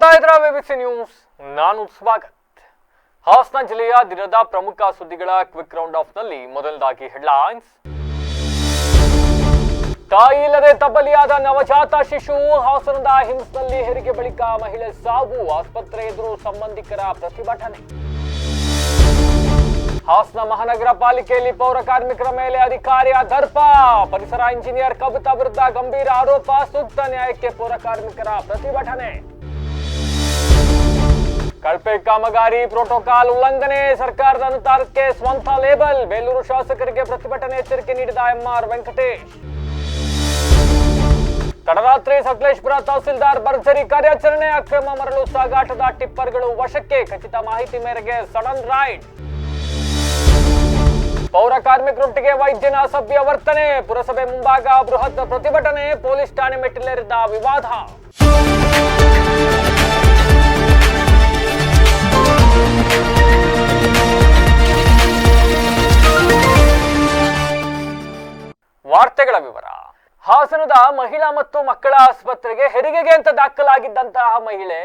ನೋಡ್ತಾ ಇದ್ರ ವಿಬಿಸಿ ನ್ಯೂಸ್. ನಾನು ಸ್ವಾಗತ್. ಹಾಸನ ಜಿಲ್ಲೆಯ ದಿನದ ಪ್ರಮುಖ ಸುದ್ದಿಗಳ ಕ್ವಿಕ್ ರೌಂಡ್ ಆಫ್ ನಲ್ಲಿ ಮೊದಲದಾಗಿ ಹೆಡ್ಲೈನ್ಸ್. ತಾಯಿ ಇಲ್ಲದೆ ತಬ್ಬಲಿಯಾದ ನವಜಾತ ಶಿಶು. ಹಾಸನದ ಹಿಮ್ಸ್ನಲ್ಲಿ ಹೆರಿಗೆ ಬಳಿಕ ಮಹಿಳೆ ಸಾವು. ಆಸ್ಪತ್ರೆ ಎದುರು ಸಂಬಂಧಿಕರ ಪ್ರತಿಭಟನೆ. ಹಾಸನ ಮಹಾನಗರ ಪಾಲಿಕೆಯಲ್ಲಿ ಪೌರ ಕಾರ್ಮಿಕರ ಮೇಲೆ ಅಧಿಕಾರಿಯ ದರ್ಪ. ಪರಿಸರ ಇಂಜಿನಿಯರ್ ಕವಿತಾ ವಿರುದ್ಧ ಗಂಭೀರ ಆರೋಪ. ಸೂಕ್ತ ನ್ಯಾಯಕ್ಕೆ ಪೌರ ಕಾರ್ಮಿಕರ ಪ್ರತಿಭಟನೆ. ಕಳಪೆ ಕಾಮಗಾರಿ ಪ್ರೋಟೋಕಾಲ್ ಉಲ್ಲಂಘನೆ. ಸರ್ಕಾರದ ಅನುದಾನಕ್ಕೆ ಸ್ವಂತ ಲೇಬಲ್. ಬೇಲೂರು ಶಾಸಕರಿಗೆ ಪ್ರತಿಭಟನೆ ಎಚ್ಚರಿಕೆ ನೀಡಿದ ಎಂಆರ್ ವೆಂಕಟೇಶ್. ತಡರಾತ್ರಿ ಸಕಲೇಶಪುರ ತಹಸೀಲ್ದಾರ್ ಭರ್ಜರಿ ಕಾರ್ಯಾಚರಣೆ. ಅಕ್ರಮ ಮರಳು ಸಾಗಾಟದ ಟಿಪ್ಪರ್ಗಳು ವಶಕ್ಕೆ. ಖಚಿತ ಮಾಹಿತಿ ಮೇರೆಗೆ ಸಡನ್ ರೈಡ್. ಪೌರ ಕಾರ್ಮಿಕರೊಟ್ಟಿಗೆ ವೈದ್ಯನ ಅಸಭ್ಯ ವರ್ತನೆ. ಪುರಸಭೆ ಮುಂಭಾಗ ಬೃಹತ್ ಪ್ರತಿಭಟನೆ. ಪೊಲೀಸ್ ಠಾಣೆ ಮೆಟ್ಟಿಲೇರಿದ್ದ ವಿವಾದ. ವಾರ್ತೆಗಳ ವಿವರ. ಹಾಸನದ ಮಹಿಳಾ ಮತ್ತು ಮಕ್ಕಳ ಆಸ್ಪತ್ರೆಗೆ ಹೆರಿಗೆಗೆ ಅಂತ ದಾಖಲಾಗಿದ್ದಂತಹ ಮಹಿಳೆ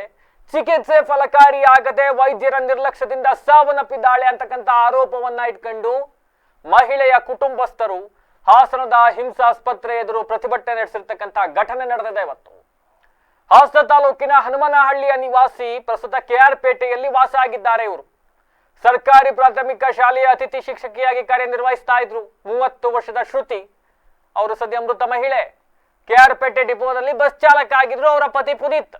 ಚಿಕಿತ್ಸೆ ಫಲಕಾರಿಯಾಗದೆ ವೈದ್ಯರ ನಿರ್ಲಕ್ಷ್ಯದಿಂದ ಸಾವನ್ನಪ್ಪಿದ್ದಾಳೆ ಅಂತಕ್ಕಂಥ ಆರೋಪವನ್ನ ಇಟ್ಕೊಂಡು ಮಹಿಳೆಯ ಕುಟುಂಬಸ್ಥರು ಹಾಸನದ ಹಿಮ್ಸ್ ಆಸ್ಪತ್ರೆ ಎದುರು ಪ್ರತಿಭಟನೆ ನಡೆಸಿರ್ತಕ್ಕಂಥ ಘಟನೆ ನಡೆದಿದೆ ಇವತ್ತು. ಹಾಸನ ತಾಲೂಕಿನ ಹನುಮನಹಳ್ಳಿಯ ನಿವಾಸಿ ಪ್ರಸ್ತುತ ಕೆಆರ್ ಪೇಟೆಯಲ್ಲಿ ವಾಸ ಆಗಿದ್ದಾರೆ. ಇವರು ಸರ್ಕಾರಿ ಪ್ರಾಥಮಿಕ ಶಾಲೆಯ ಅತಿಥಿ ಶಿಕ್ಷಕಿಯಾಗಿ ಕಾರ್ಯನಿರ್ವಹಿಸ್ತಾ ಇದ್ರು. 30 ವರ್ಷದ ಶ್ರುತಿ ಅವರು ಸದ್ಯ ಮೃತ ಮಹಿಳೆ. ಕೆಆರ್ ಪೇಟೆ ಡಿಪೋದಲ್ಲಿ ಬಸ್ ಚಾಲಕ ಆಗಿದ್ರು. ಅವರ ಪತಿ ಪುನೀತ್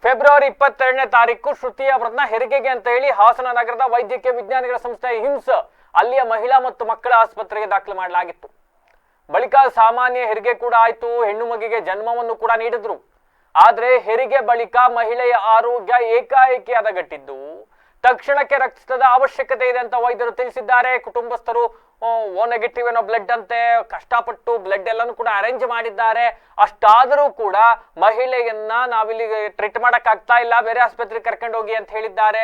ಫೆಬ್ರವರಿ 22ನೇ ತಾರೀಕು ಶ್ರುತಿ ಅವರನ್ನ ಹೆರಿಗೆಗೆ ಅಂತ ಹೇಳಿ ಹಾಸನ ನಗರದ ವೈದ್ಯಕೀಯ ವಿಜ್ಞಾನಿಗಳ ಸಂಸ್ಥೆ ಹಿಮ್ಸ್ ಅಲ್ಲಿಯ ಮಹಿಳಾ ಮತ್ತು ಮಕ್ಕಳ ಆಸ್ಪತ್ರೆಗೆ ದಾಖಲು ಮಾಡಲಾಗಿತ್ತು. ಬಳಿಕ ಸಾಮಾನ್ಯ ಹೆರಿಗೆ ಕೂಡ ಆಯ್ತು. ಹೆಣ್ಣು ಮಗಿಗೆ ಜನ್ಮವನ್ನು ಕೂಡ ನೀಡಿದ್ರು. ಆದ್ರೆ ಹೆರಿಗೆ ಬಳಿಕ ಮಹಿಳೆಯ ಆರೋಗ್ಯ ಏಕಾಏಕಿ ಹದಗೆಟ್ಟಿದ್ದು ತಕ್ಷಣಕ್ಕೆ ರಕ್ತದ ಅವಶ್ಯಕತೆ ಇದೆ ಅಂತ ವೈದ್ಯರು ತಿಳಿಸಿದ್ದಾರೆ. ಕುಟುಂಬಸ್ಥರು ಓ ನೆಗೆಟಿವ್ ಏನೋ ಬ್ಲಡ್ ಅಂತೆ ಕಷ್ಟಪಟ್ಟು ಬ್ಲಡ್ ಎಲ್ಲಾನು ಕೂಡ ಅರೇಂಜ್ ಮಾಡಿದ್ದಾರೆ. ಅಷ್ಟಾದರೂ ಕೂಡ ಮಹಿಳೆಯನ್ನ ನಾವಿಲ್ಲಿ ಟ್ರೀಟ್ ಮಾಡಕ್ ಆಗ್ತಾ ಇಲ್ಲ, ಬೇರೆ ಆಸ್ಪತ್ರೆಗೆ ಕರ್ಕೊಂಡು ಹೋಗಿ ಅಂತ ಹೇಳಿದ್ದಾರೆ.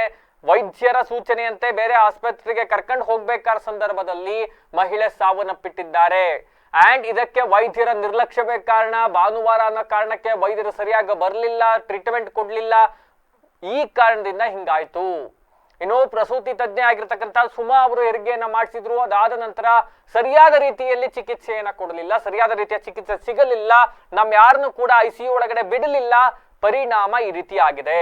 ವೈದ್ಯರ ಸೂಚನೆಯಂತೆ ಬೇರೆ ಆಸ್ಪತ್ರೆಗೆ ಕರ್ಕೊಂಡು ಹೋಗ್ಬೇಕಾದ ಸಂದರ್ಭದಲ್ಲಿ ಮಹಿಳೆ ಸಾವನ್ನಪ್ಪಿಟ್ಟಿದ್ದಾರೆ. ಅಂಡ್ ಇದಕ್ಕೆ ವೈದ್ಯರ ನಿರ್ಲಕ್ಷ್ಯವೇ ಕಾರಣ. ಭಾನುವಾರ ಅನ್ನೋ ಕಾರಣಕ್ಕೆ ವೈದ್ಯರು ಸರಿಯಾಗಿ ಬರಲಿಲ್ಲ, ಟ್ರೀಟ್ಮೆಂಟ್ ಕೊಡ್ಲಿಲ್ಲ. ಈ ಕಾರಣದಿಂದ ಹಿಂಗಾಯ್ತು. ಇನ್ನು ಪ್ರಸೂತಿ ತಜ್ಞೆ ಆಗಿರ್ತಕ್ಕಂಥ ಸುಮಾ ಅವರು ಹೆರಿಗೆಯನ್ನ ಮಾಡಿಸಿದ್ರು. ಅದಾದ ನಂತರ ಸರಿಯಾದ ರೀತಿಯಲ್ಲಿ ಚಿಕಿತ್ಸೆಯನ್ನ ಕೊಡಲಿಲ್ಲ, ಸರಿಯಾದ ರೀತಿಯ ಚಿಕಿತ್ಸೆ ಸಿಗಲಿಲ್ಲ. ನಮ್ ಯಾರನ್ನು ಕೂಡ ICU ಒಳಗಡೆ ಬಿಡಲಿಲ್ಲ. ಪರಿಣಾಮ ಈ ರೀತಿ ಆಗಿದೆ.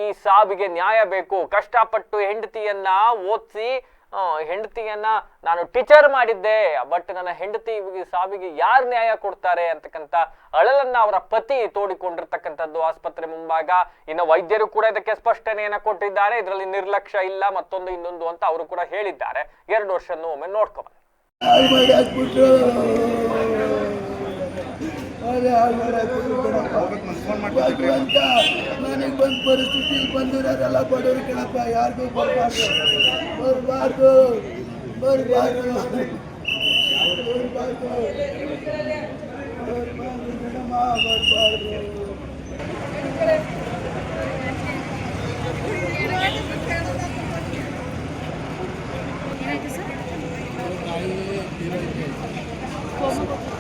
ಈ ಸಾವಿಗೆ ನ್ಯಾಯ ಬೇಕು. ಕಷ್ಟಪಟ್ಟು ಹೆಂಡತಿಯನ್ನ ಓದಿಸಿ ಹೆಂಡತಿಯನ್ನ ನಾನು ಟೀಚರ್ ಮಾಡಿದ್ದೆ, ಬಟ್ ನನ್ನ ಹೆಂಡತಿ ಸಾವಿಗೆ ಯಾರು ನ್ಯಾಯ ಕೊಡ್ತಾರೆ ಅಂತಕ್ಕಂಥ ಅಳಲನ್ನ ಅವರ ಪತಿ ತೋಡಿಕೊಂಡಿರ್ತಕ್ಕಂಥದ್ದು ಆಸ್ಪತ್ರೆ ಮುಂಭಾಗ. ಇನ್ನು ವೈದ್ಯರು ಕೂಡ ಇದಕ್ಕೆ ಸ್ಪಷ್ಟನೆಯನ್ನ ಕೊಟ್ಟಿದ್ದಾರೆ. ಇದರಲ್ಲಿ ನಿರ್ಲಕ್ಷ್ಯ ಇಲ್ಲ, ಮತ್ತೊಂದು ಇನ್ನೊಂದು ಅಂತ ಅವರು ಕೂಡ ಹೇಳಿದ್ದಾರೆ. 2 ವರ್ಷವನ್ನು ಒಮ್ಮೆ ನೋಡ್ಕೊಬನ್ನಿ. ನನಗೆ ಬಂದ ಪರಿಸ್ಥಿತಿ ಬಂದಿರೋರೆಲ್ಲ ಬಡವರು ಕಣಪ್ಪ. ಯಾರಿಗೂ ಬರಬಾರ್ದು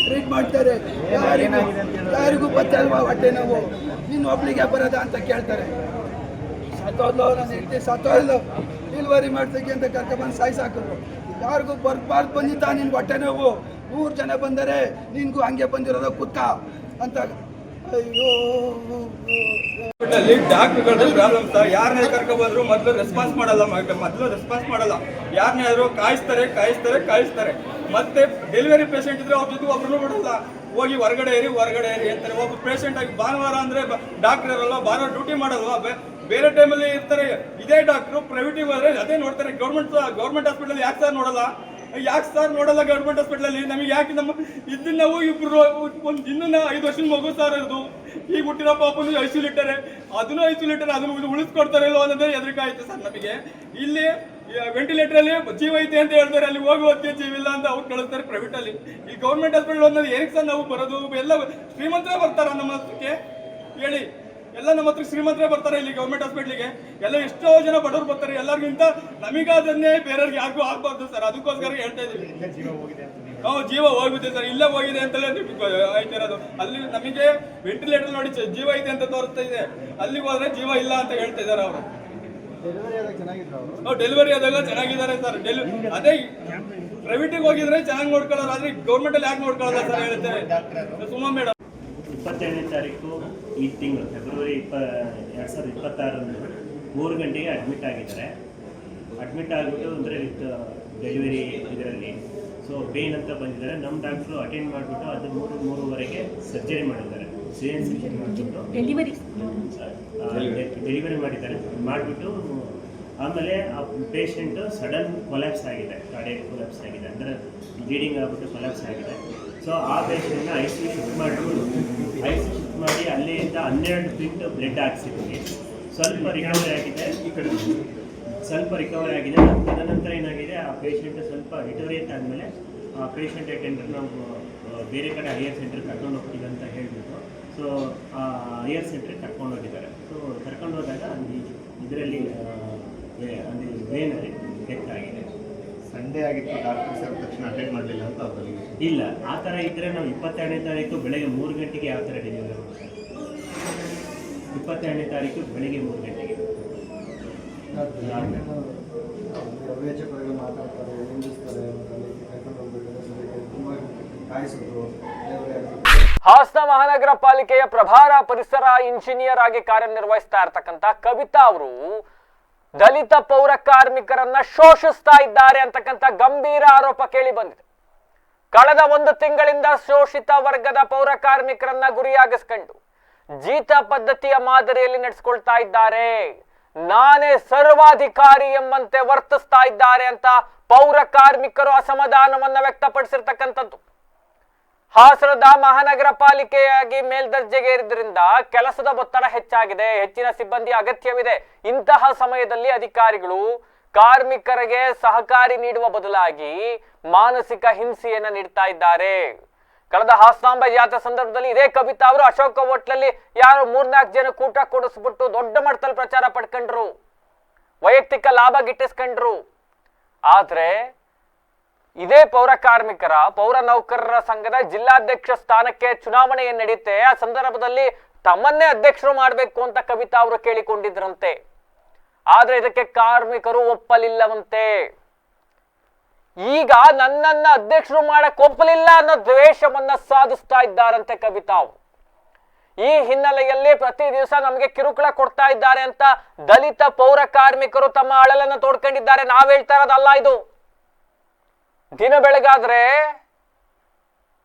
ಟ್ರೀಟ್ ಮಾಡ್ತಾರೆ. ಯಾರಿಗೂ ಗೊತ್ತಲ್ವಾ ಹೊಟ್ಟೆ ನೋವು, ನೀನು ಒಬ್ಳಿಗೆ ಬರೋದ ಅಂತ ಕೇಳ್ತಾರೆ. ಸತ್ತೋದ್ಲು ನಾನು ಹೆಂಡತಿ ಸತ್ತೋದ್ಲು, ಡೆಲಿವರಿ ಮಾಡ್ತಕ್ಕೆ ಅಂತ ಕರ್ಕೊಂಡ್ಬಂದು ಸಾಯಿಸಾಕಿದ್ರು. ಯಾರಿಗೂ ಬರ್ಬಾರ್ದು ಬಂದಿದ್ದ ನಿನ್ಗೆ ಹೊಟ್ಟೆ ನೋವು, 100 ಜನ ಬಂದರೆ ನಿನ್ಗೂ ಹಂಗೆ ಬಂದಿರೋದು ಕುತ್ತ ಅಂತ. ಅಯ್ಯೋ ಡಾಕ್ಟರ್ಗಳು ಪ್ರಾಬ್ಲಮ್ಸ್. ಯಾರನ್ನೇ ಕರ್ಕೊಬಂದ್ರು ಮೊದಲು ರೆಸ್ಪಾನ್ಸ್ ಮಾಡಲ್ಲ. ಯಾರನ್ನೇ ಆದರೂ ಕಾಯಿಸ್ತಾರೆ. ಮತ್ತೆ ಡೆಲಿವರಿ ಪೇಷಂಟ್ ಇದ್ರೆ ಅವ್ರ ಜೊತೆ ಒಬ್ರು ಬಿಡಲ್ಲ. ಹೋಗಿ ಹೊರಗಡೆ ಏರಿ ಅಂತಾರೆ. ಒಬ್ಬ ಪೇಷಂಟ್ ಆಗಿ ಭಾನುವಾರ ಅಂದ್ರೆ ಡಾಕ್ಟರ್ ಇರಲ್ಲ, ಭಾನುವಾರ ಡ್ಯೂಟಿ ಮಾಡಲ್ವಾ, ಬೇರೆ ಟೈಮಲ್ಲಿ ಇರ್ತಾರೆ. ಇದೇ ಡಾಕ್ಟ್ರು ಪ್ರೈವೇಟಿಗೆ ಹೋದ್ರೆ ಅದೇ ನೋಡ್ತಾರೆ. ಗೌರ್ಮೆಂಟ್ ಹಾಸ್ಪಿಟಲ್ ಯಾಕೆ ಸರ್ ನೋಡಲ್ಲ ಗೌರ್ಮೆಂಟ್ ಹಾಸ್ಪಿಟಲಲ್ಲಿ? ನಮಗೆ ಯಾಕೆ ನಮ್ಮ ಇದನ್ನ ನಾವು ಇಬ್ರು ಒಂದು ಇನ್ನೂ 5 ವರ್ಷದ ಮಗು ಸರ್ ಇರೋದು. ಈಗ ಹುಟ್ಟಿರೋ ಪಾಪನು ಐಸೋಲೇಟರ್, ಅದನ್ನು ಉಳಿಸ್ಕೊಡ್ತಾರೆ ಇಲ್ಲೋ ಅನ್ನೋದೇ ಹೆದರಿಕೆ ಆಯ್ತು ಸರ್ ನಮಗೆ. ಇಲ್ಲಿ ವೆಂಟಿಲೇಟರ್ ಅಲ್ಲಿ ಜೀವ ಐತೆ ಅಂತ ಹೇಳ್ತಾರೆ, ಅಲ್ಲಿ ಹೋಗೋದಕ್ಕೆ ಜೀವ ಇಲ್ಲ ಅಂತ ಅವ್ರು ಕಳಿಸ್ತಾರೆ ಪ್ರೈವೇಟ್ ಅಲ್ಲಿ. ಈ ಗೌರ್ಮೆಂಟ್ ಹಾಸ್ಪಿಟಲ್ ಅನ್ನೋದು ಏನಕ್ಕೆ ಸರ್ ನಾವು ಬರೋದು? ಎಲ್ಲ ಶ್ರೀಮಂತರೇ ಬರ್ತಾರ ನಮ್ಮ ಹತ್ರಕ್ಕೆ ಹೇಳಿ. ಎಲ್ಲ ನಮ್ಮ ಹತ್ರ ಶ್ರೀಮಂತರೇ ಬರ್ತಾರೆ ಇಲ್ಲಿ ಗೌರ್ಮೆಂಟ್ ಹಾಸ್ಪಿಟ್ಲಿಗೆ. ಎಲ್ಲ ಎಷ್ಟೋ ಜನ ಬಡವರು ಬರ್ತಾರೆ. ಎಲ್ಲರಿಗಿಂತ ನಮಗಾದನ್ನೇ ಬೇರೆಯವ್ರಿಗೆ ಯಾರಿಗೂ ಆಗ್ಬಾರ್ದು ಸರ್. ಅದಕ್ಕೋಸ್ಕರ ಹೇಳ್ತಾ ಇದ್ದೀವಿ. ನಾವು ಜೀವ ಹೋಗ್ಬಿಟ್ಟಿದೆ ಸರ್, ಇಲ್ಲೇ ಹೋಗಿದೆ ಅಂತಲೇ ಆಯ್ತಿರೋದು. ಅಲ್ಲಿ ನಮಗೆ ವೆಂಟಿಲೇಟರ್ ನೋಡಿ ಜೀವ ಇದೆ ಅಂತ ತೋರಿಸ್ತಾ ಇದೆ, ಅಲ್ಲಿಗೆ ಹೋದ್ರೆ ಜೀವ ಇಲ್ಲ ಅಂತ ಹೇಳ್ತಾ ಇದ್ದಾರೆ ಅವರು. ಡೆಲಿವರಿ ಅದೆಲ್ಲ ಚೆನ್ನಾಗಿದ್ದಾರೆ ಸರ್. ಅದೇ ಪ್ರೈವೇಟಿಗೆ ಹೋಗಿದ್ರೆ ಚೆನ್ನಾಗಿ ನೋಡ್ಕೊಳ್ಳೋರು, ಆದ್ರೆ ಗೌರ್ಮೆಂಟ್ ಅಲ್ಲಿ ಯಾಕೆ ನೋಡ್ಕೊಳ್ಳೋಲ್ಲ ಸರ್ ಹೇಳ್ತೇವೆ ಸುಮಾ ಮೇಡಮ್. 27ನೇ ತಾರೀಕು ಈ ತಿಂಗಳು ಫೆಬ್ರವರಿ 2026 3 ಗಂಟೆಗೆ ಅಡ್ಮಿಟ್ ಆಗಿದ್ದಾರೆ. ಅಡ್ಮಿಟ್ ಆಗಿಬಿಟ್ಟು ಅಂದರೆ ವಿತ್ ಡೆಲಿವರಿ ಇದರಲ್ಲಿ ಸೊ ಪೇನ್ ಅಂತ ಬಂದಿದ್ದಾರೆ. ನಮ್ಮ ಡಾಕ್ಟ್ರು ಅಟೆಂಡ್ ಮಾಡಿಬಿಟ್ಟು ಅದು 3-3:30ಗೆ ಸರ್ಜರಿ ಮಾಡಿದ್ದಾರೆ. CNC ಮಾಡಿಬಿಟ್ಟು ಡೆಲಿವರಿ ಮಾಡಿಬಿಟ್ಟು ಆಮೇಲೆ ಆ ಪೇಷಂಟು ಸಡನ್ ಕೊಲ್ಯಾಪ್ಸ್ ಆಗಿದೆ, ಕಾರ್ಡಿಯಾಕ್ ಕೊಲ್ಯಾಪ್ಸ್ ಆಗಿದೆ, ಅಂದರೆ ಬ್ಲೀಡಿಂಗ್ ಆಗಿಬಿಟ್ಟು ಕೊಲ್ಯಾಪ್ಸ್ ಆಗಿದೆ. ಸೊ ಆ ಪೇಷಂಟ್ನ ICU ಶಿಫ್ಟ್ ಮಾಡಿ ಅಲ್ಲಿಂದ 12 ಫೀಟ್ ಬ್ಲಡ್ ಹಾಕ್ಸಿದ್ವಿ. ಸ್ವಲ್ಪ ರಿಕವರಿ ಆಗಿದೆ, ತದನಂತರ ಏನಾಗಿದೆ, ಆ ಪೇಷಂಟ್ ಸ್ವಲ್ಪ ಡಿಟೋರಿಯೇಟ್ ಆದಮೇಲೆ ಆ ಪೇಷಂಟ್ ಅಟೆಂಡರ್ ನಾವು ಬೇರೆ ಕಡೆ ಹೈಯರ್ ಸೆಂಟ್ರಿಗೆ ಕರ್ಕೊಂಡು ಹೋಗ್ತೀವಿ ಅಂತ ಹೇಳಿಬಿಟ್ಟು ಸೊ ಆ ಹೈಯರ್ ಸೆಂಟ್ರಿಗೆ ಕರ್ಕೊಂಡು ಹೋಗಿದ್ದಾರೆ. ಸೊ ಕರ್ಕೊಂಡು ಹೋದಾಗ ಇದರಲ್ಲಿ ಅಲ್ಲಿ ವೇನಲ್ಲಿ ಡೆತ್ ಆಗಿದೆ. ಸಂಡೇ ಆಗಿತ್ತು, ಡಾಕ್ಟರ್ ಸರ್ ತಕ್ಷಣ ಅಟೆಂಡ್ ಮಾಡಲಿಲ್ಲ ಅಂತ ಅವರಿಗೆ. ಇಲ್ಲ, ಆ ಥರ ಇದ್ದರೆ ನಾವು 22ನೇ ತಾರೀಕು ಬೆಳಗ್ಗೆ 3 ಗಂಟೆಗೆ ಯಾವ ಥರ ಡೆಲಿವರಿ ಮಾಡ್ತಾರೆ? 22ನೇ ತಾರೀಕು ಬೆಳಗ್ಗೆ 3 ಗಂಟೆಗೆ ಮಾತಾಡ್ತಾರೆ, ನಿಂದಿಸ್ತಾರೆ, ಕರ್ಕೊಂಡು ಹೋಗ್ಬೇಕಾದ್ರೆ ತುಂಬ ಕಾಯಿಸಿದ್ರು. ಹಾಸನ ಮಹಾನಗರ ಪಾಲಿಕೆಯ ಪ್ರಭಾರ ಪರಿಸರ ಇಂಜಿನಿಯರ್ ಆಗಿ ಕಾರ್ಯನಿರ್ವಹಿಸ್ತಾ ಇರ್ತಕ್ಕಂಥ ಕವಿತಾ ಅವರು ದಲಿತ ಪೌರ ಕಾರ್ಮಿಕರನ್ನ ಶೋಷಿಸ್ತಾ ಇದ್ದಾರೆ ಅಂತಕ್ಕಂಥ ಗಂಭೀರ ಆರೋಪ ಕೇಳಿ ಬಂದಿದೆ. ಕಳೆದ 1 ತಿಂಗಳಿಂದ ಶೋಷಿತ ವರ್ಗದ ಪೌರ ಕಾರ್ಮಿಕರನ್ನ ಗುರಿಯಾಗಿಸ್ಕೊಂಡು ಜೀತ ಪದ್ಧತಿಯ ಮಾದರಿಯಲ್ಲಿ ನಡೆಸ್ಕೊಳ್ತಾ ಇದ್ದಾರೆ, ನಾನೇ ಸರ್ವಾಧಿಕಾರಿ ಎಂಬಂತೆ ವರ್ತಿಸ್ತಾ ಇದ್ದಾರೆ ಅಂತ ಪೌರ ಕಾರ್ಮಿಕರು ಅಸಮಾಧಾನವನ್ನ ವ್ಯಕ್ತಪಡಿಸಿರ್ತಕ್ಕಂಥದ್ದು. ಹಾಸನದ ಮಹಾನಗರ ಪಾಲಿಕೆಯಾಗಿ ಮೇಲ್ದರ್ಜೆಗೇರಿದ್ರಿಂದ ಕೆಲಸದ ಒತ್ತಡ ಹೆಚ್ಚಾಗಿದೆ, ಹೆಚ್ಚಿನ ಸಿಬ್ಬಂದಿ ಅಗತ್ಯವಿದೆ. ಇಂತಹ ಸಮಯದಲ್ಲಿ ಅಧಿಕಾರಿಗಳು ಕಾರ್ಮಿಕರಿಗೆ ಸಹಕಾರಿ ನೀಡುವ ಬದಲಾಗಿ ಮಾನಸಿಕ ಹಿಂಸೆಯನ್ನ ನೀಡ್ತಾ ಇದ್ದಾರೆ. ಕಳೆದ ಹಾಸನಾಂಬ ಜಾತ್ರೆ ಸಂದರ್ಭದಲ್ಲಿ ಇದೇ ಕವಿತಾ ಅವರು ಅಶೋಕ ಹೋಟ್ಲಲ್ಲಿ ಯಾರು 3-4 ಜನ ಕೂಟ ಕೊಡಿಸ್ಬಿಟ್ಟು ದೊಡ್ಡ ಮಟ್ಟದಲ್ಲಿ ಪ್ರಚಾರ ಪಡ್ಕೊಂಡ್ರು, ವೈಯಕ್ತಿಕ ಲಾಭ ಗಿಟ್ಟಿಸ್ಕೊಂಡ್ರು. ಆದ್ರೆ ಇದೇ ಪೌರ ನೌಕರರ ಸಂಘದ ಜಿಲ್ಲಾಧ್ಯಕ್ಷ ಸ್ಥಾನಕ್ಕೆ ಚುನಾವಣೆ ನಡೆಯುತ್ತೆ. ಆ ಸಂದರ್ಭದಲ್ಲಿ ತಮ್ಮನ್ನೇ ಅಧ್ಯಕ್ಷರು ಮಾಡಬೇಕು ಅಂತ ಕವಿತಾ ಅವರು ಕೇಳಿಕೊಂಡಿದ್ರಂತೆ. ಆದ್ರೆ ಇದಕ್ಕೆ ಕಾರ್ಮಿಕರು ಒಪ್ಪಲಿಲ್ಲವಂತೆ. ಈಗ ನನ್ನನ್ನ ಅಧ್ಯಕ್ಷರು ಮಾಡಕ್ ಒಪ್ಪಲಿಲ್ಲ ಅನ್ನೋ ದ್ವೇಷವನ್ನ ಸಾಧಿಸ್ತಾ ಇದ್ದಾರಂತೆ ಕವಿತಾ ಅವರು. ಈ ಹಿನ್ನೆಲೆಯಲ್ಲಿ ಪ್ರತಿ ದಿವಸ ನಮಗೆ ಕಿರುಕುಳ ಕೊಡ್ತಾ ಇದ್ದಾರೆ ಅಂತ ದಲಿತ ಪೌರ ಕಾರ್ಮಿಕರು ತಮ್ಮ ಅಳಲನ್ನ ತೋಡ್ಕೊಂಡಿದ್ದಾರೆ. ನಾವ್ ಹೇಳ್ತಾ ಇರೋದಲ್ಲ ಇದು. ದಿನ ಬೆಳಗಾದ್ರೆ